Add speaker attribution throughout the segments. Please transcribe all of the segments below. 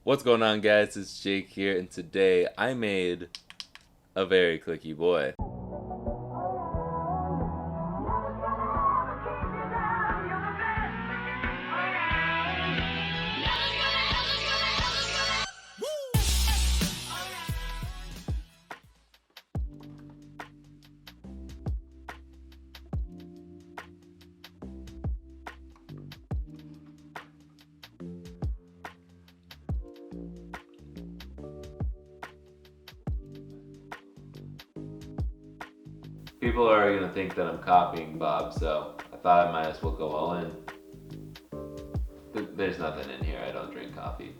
Speaker 1: What's going on, guys? It's Jake here, and today I made a very clicky boy. People are gonna think that I'm copying Bob, so I thought I might as well go all in. There's nothing in here. I don't drink coffee.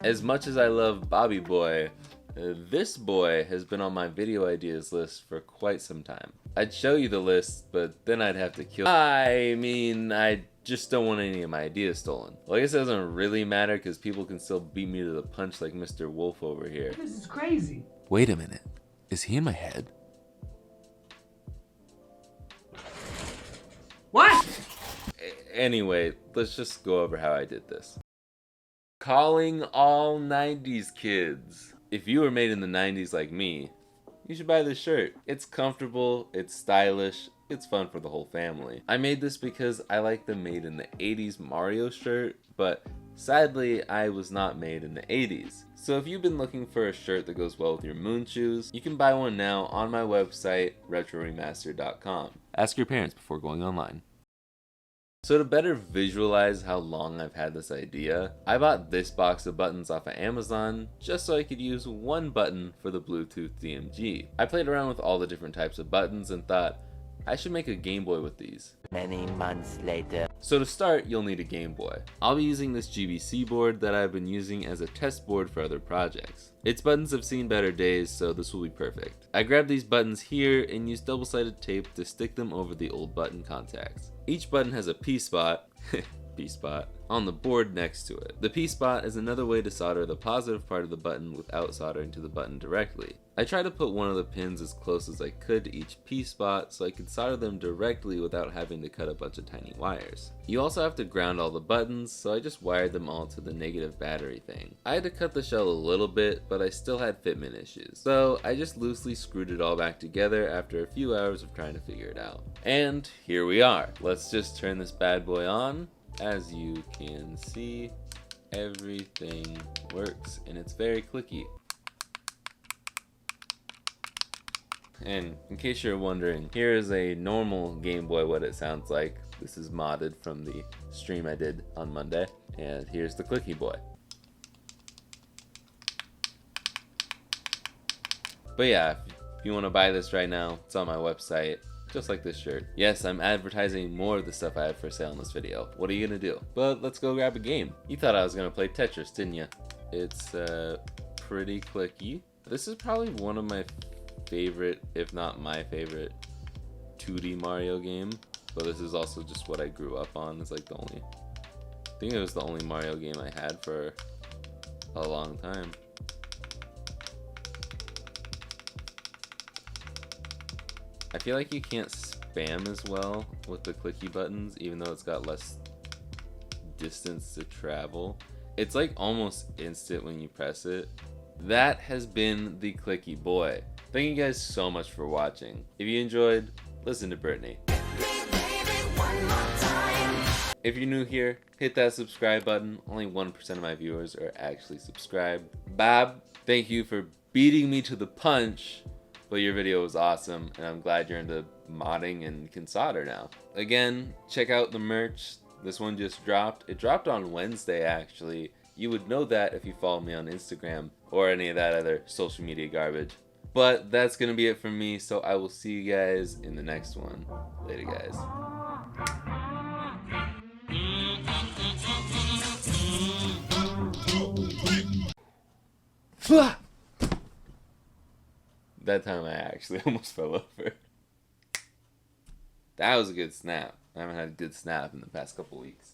Speaker 1: As much as I love Bobby Boy, this boy has been on my video ideas list for quite some time. I'd show you the list, but then I'd have to kill. I just don't want any of my ideas stolen. Well, I guess it doesn't really matter because people can still beat me to the punch like Mr. Wolf over here.
Speaker 2: This is crazy.
Speaker 1: Wait a minute. Is he in my head?
Speaker 2: What?
Speaker 1: Anyway, let's just go over how I did this. Calling all 90s kids. If you were made in the 90s like me, you should buy this shirt. It's comfortable, it's stylish, it's fun for the whole family. I made this because I like the made in the 80s Mario shirt, but sadly, I was not made in the 80s. So if you've been looking for a shirt that goes well with your moon shoes, you can buy one now on my website, retroremaster.com. Ask your parents before going online. So to better visualize how long I've had this idea, I bought this box of buttons off of Amazon just so I could use one button for the Bluetooth DMG. I played around with all the different types of buttons and thought, I should make a Game Boy with these.
Speaker 3: Many months later.
Speaker 1: So to start, you'll need a Game Boy. I'll be using this GBC board that I've been using as a test board for other projects. Its buttons have seen better days, so this will be perfect. I grabbed these buttons here and used double-sided tape to stick them over the old button contacts. Each button has a P-spot, P-spot, on the board next to it. The P-spot is another way to solder the positive part of the button without soldering to the button directly. I tried to put one of the pins as close as I could to each P-spot so I could solder them directly without having to cut a bunch of tiny wires. You also have to ground all the buttons, so I just wired them all to the negative battery thing. I had to cut the shell a little bit, but I still had fitment issues. So I just loosely screwed it all back together after a few hours of trying to figure it out. And here we are. Let's just turn this bad boy on. As you can see, everything works and it's very clicky. And in case you're wondering, here is a normal Game Boy what it sounds like. This is modded from the stream I did on Monday. And here's the Clicky Boy. But yeah, if you want to buy this right now, it's on my website. Just like this shirt. Yes, I'm advertising more of the stuff I have for sale in this video. What are you gonna do? But let's go grab a game. You thought I was gonna play Tetris, didn't you? It's pretty clicky. This is probably one of my favorite, if not my favorite, 2D Mario game. But this is also just what I grew up on. It's like the only, I think it was the only Mario game I had for a long time. I feel like you can't spam as well with the clicky buttons, even though it's got less distance to travel. It's like almost instant when you press it. That has been the Clicky Boy. Thank you guys so much for watching. If you enjoyed, listen to Brittany. If you're new here, hit that subscribe button. Only 1% of my viewers are actually subscribed. BAHB, thank you for beating me to the punch. But your video was awesome, and I'm glad you're into modding and can solder now. Again, check out the merch. This one just dropped. It dropped on Wednesday, actually. You would know that if you follow me on Instagram or any of that other social media garbage. But that's gonna be it from me, so I will see you guys in the next one. Later, guys. That time I actually almost fell over. That was a good snap. I haven't had a good snap in the past couple weeks.